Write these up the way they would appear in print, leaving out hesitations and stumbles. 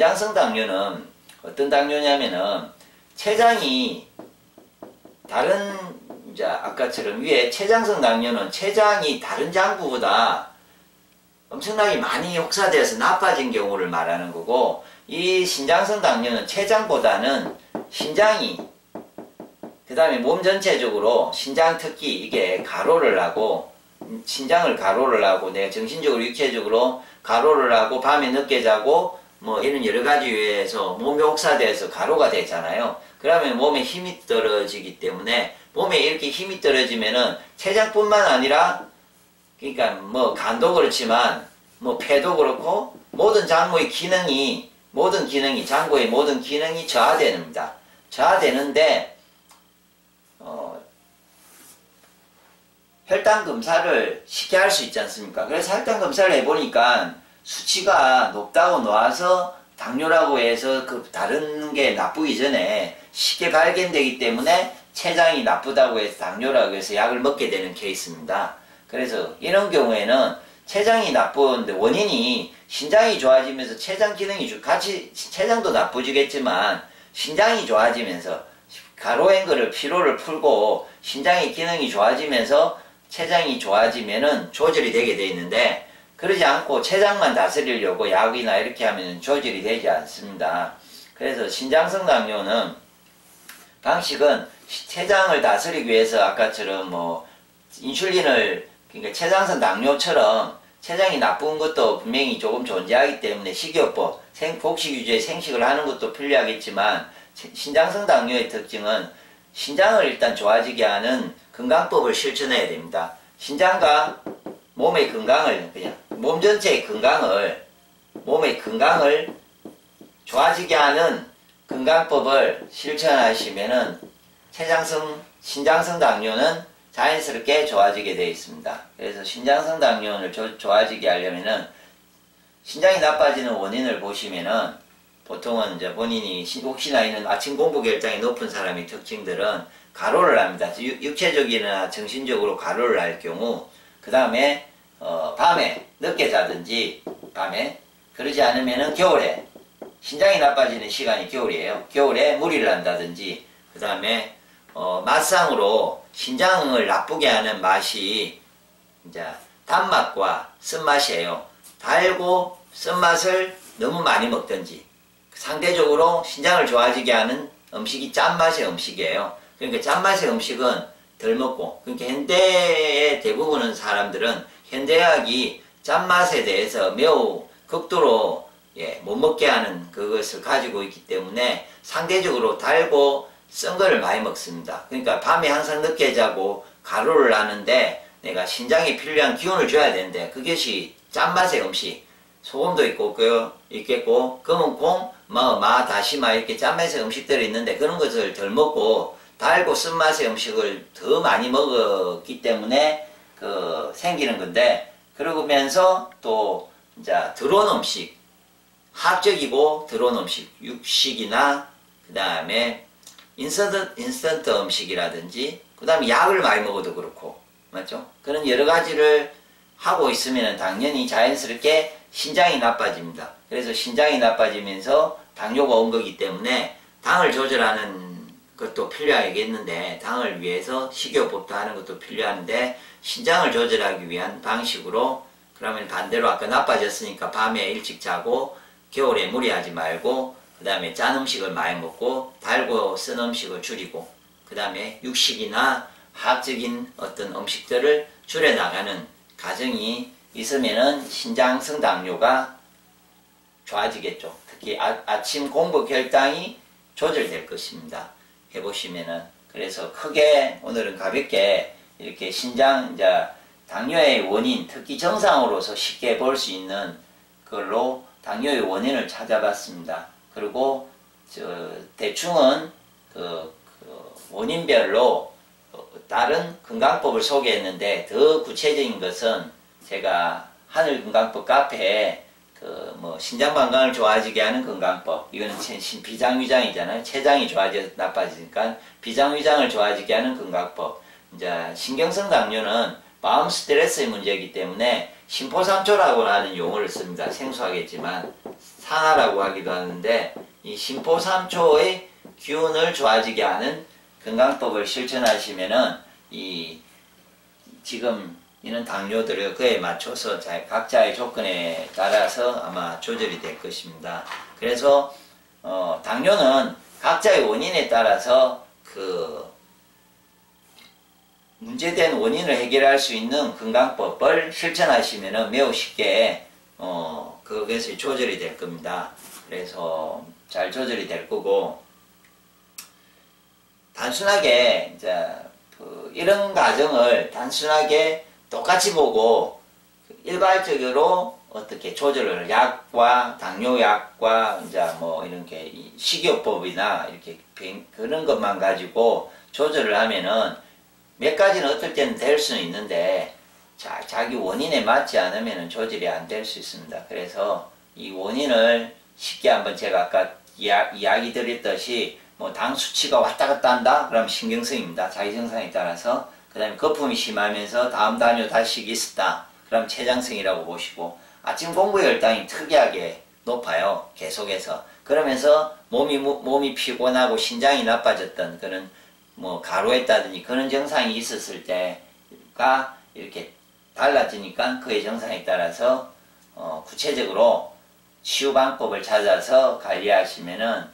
신장성 당뇨는 어떤 당뇨냐면은 췌장이 다른 이제 아까처럼 위에 췌장성 당뇨는 췌장이 다른 장부보다 엄청나게 많이 혹사되어서 나빠진 경우를 말하는 거고, 이 신장성 당뇨는 췌장보다는 신장이 그 다음에 몸 전체적으로 신장 특히 이게 가로를 하고 신장을 가로를 하고 내가 정신적으로 육체적으로 가로를 하고 밤에 늦게 자고 뭐 이런 여러 가지 이유에서 몸이 혹사돼서 가로가 되잖아요. 그러면 몸에 힘이 떨어지기 때문에 몸에 이렇게 힘이 떨어지면은 췌장뿐만 아니라 그러니까 뭐 간도 그렇지만 뭐 폐도 그렇고 모든 장부의 기능이 장부의 모든 기능이 저하됩니다. 저하되는데 혈당 검사를 쉽게 할 수 있지 않습니까? 그래서 혈당 검사를 해보니까 수치가 높다고 나와서 당뇨라고 해서 그 다른 게 나쁘기 전에 쉽게 발견되기 때문에 췌장이 나쁘다고 해서 당뇨라고 해서 약을 먹게 되는 케이스입니다. 그래서 이런 경우에는 췌장이 나쁜데 원인이 신장이 좋아지면서 췌장 기능이 같이 췌장도 나쁘지겠지만 신장이 좋아지면서 가로한 거를 피로를 풀고 신장의 기능이 좋아지면서 췌장이 좋아지면은 조절이 되게 돼 있는데 그러지 않고 췌장만 다스리려고 약이나 이렇게 하면 조절이 되지 않습니다. 그래서 신장성 당뇨는 방식은 췌장을 다스리기 위해서 아까처럼 뭐 인슐린을 그러니까 췌장성 당뇨처럼 췌장이 나쁜 것도 분명히 조금 존재하기 때문에 식이요법, 복식 위주의 생식을 하는 것도 필요하겠지만 신장성 당뇨의 특징은 신장을 일단 좋아지게 하는 건강법을 실천해야 됩니다. 신장과 몸의 건강을 그냥 몸 전체의 건강을 몸의 건강을 좋아지게 하는 건강법을 실천하시면은 신장성 당뇨는 자연스럽게 좋아지게 되어 있습니다. 그래서 신장성 당뇨를 좋아지게 하려면은 신장이 나빠지는 원인을 보시면은 보통은 이제 본인이 혹시나 있는 아침 공복 혈당이 높은 사람의 특징들은 가로를 합니다. 육체적이나 정신적으로 가로를 할 경우 그 다음에 밤에 늦게 자든지 밤에 그러지 않으면은 겨울에 신장이 나빠지는 시간이 겨울이에요. 겨울에 무리를 한다든지 그 다음에 맛상으로 신장을 나쁘게 하는 맛이 이제 단맛과 쓴맛이에요. 달고 쓴맛을 너무 많이 먹든지 상대적으로 신장을 좋아지게 하는 음식이 짠맛의 음식이에요. 그러니까 짠맛의 음식은 덜 먹고 그러니까 현대의 대부분의 사람들은 현대의학이 짠맛에 대해서 매우 극도로 못 먹게 하는 그것을 가지고 있기 때문에 상대적으로 달고 쓴 거를 많이 먹습니다. 그러니까 밤에 항상 늦게 자고 가루를 하는데 내가 신장에 필요한 기운을 줘야 되는데 그것이 짠맛의 음식 소금도 있겠고 검은콩, 다시마 이렇게 짠맛의 음식들이 있는데 그런 것을 덜 먹고 달고 쓴맛의 음식을 더 많이 먹었기 때문에 생기는 건데 그러면서 또 이제 들어온 음식 화학적이고 들어온 음식 육식이나 그 다음에 인스턴트 음식이라든지 그 다음에 약을 많이 먹어도 그렇고 맞죠? 그런 여러 가지를 하고 있으면 당연히 자연스럽게 신장이 나빠집니다. 그래서 신장이 나빠지면서 당뇨가 온 거기 때문에 당을 조절하는 것도 필요하겠는데 당을 위해서 식이요법도 하는 것도 필요한데 신장을 조절하기 위한 방식으로 그러면 반대로 아까 나빠졌으니까 밤에 일찍 자고 겨울에 무리하지 말고 그 다음에 짠 음식을 많이 먹고 달고 쓴 음식을 줄이고 그 다음에 육식이나 화학적인 어떤 음식들을 줄여나가는 과정이 있으면은 신장성 당뇨가 좋아지겠죠. 특히 아침 공복 혈당이 조절될 것입니다. 해보시면은 그래서 크게 오늘은 가볍게 이렇게 신장 당뇨의 원인 특히 정상으로서 쉽게 볼 수 있는 걸로 당뇨의 원인을 찾아봤습니다. 그리고 대충은 원인별로 다른 건강법을 소개했는데 더 구체적인 것은 제가 하늘건강법 카페에 신장 건강을 좋아지게 하는 건강법 이거는 비장위장이잖아요. 췌장이 좋아져 나빠지니까 비장위장을 좋아지게 하는 건강법. 이제 신경성 당뇨는 마음 스트레스의 문제이기 때문에 심포삼초라고 하는 용어를 씁니다. 생소하겠지만 산화라고 하기도 하는데 이 심포삼초의 기운을 좋아지게 하는 건강법을 실천하시면은 이 지금 이런 당뇨들을 그에 맞춰서 각자의 조건에 따라서 아마 조절이 될 것입니다. 그래서 당뇨는 각자의 원인에 따라서 그 문제된 원인을 해결할 수 있는 건강법을 실천하시면 매우 쉽게 그것이 조절이 될 겁니다. 그래서 잘 조절이 될 거고, 단순하게 이제 이런 과정을 단순하게 똑같이 보고 일괄적으로 어떻게 조절을 약과 당뇨약과 이제 뭐 이런 게 식이요법이나 이렇게 그런 것만 가지고 조절을 하면은 몇 가지는 어떨 때는 될 수는 있는데 자기 원인에 맞지 않으면 조절이 안 될 수 있습니다. 그래서 이 원인을 쉽게 한번 제가 아까 이야기 드렸듯이 뭐 당 수치가 왔다 갔다 한다? 그럼 신경성입니다. 자기 증상에 따라서. 그 다음에 거품이 심하면서 다음 단요 다식이 있었다. 그럼 췌장성이라고 보시고, 아침 공부 혈당이 특이하게 높아요. 계속해서. 그러면서 몸이 피곤하고 신장이 나빠졌던 그런 뭐 가루했다든지 그런 증상이 있었을 때가 이렇게 달라지니까 그의 증상에 따라서 구체적으로 치유 방법을 찾아서 관리하시면은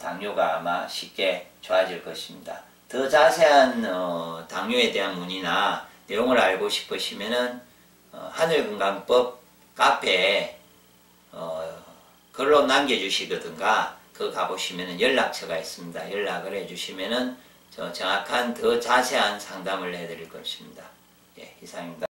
당뇨가 아마 쉽게 좋아질 것입니다. 더 자세한 당뇨에 대한 문의나 내용을 알고 싶으시면은 하늘건강법 카페에 글로 남겨주시거든가 그 가보시면은 연락처가 있습니다. 연락을 해주시면은 정확한 더 자세한 상담을 해드릴 것입니다. 예, 이상입니다.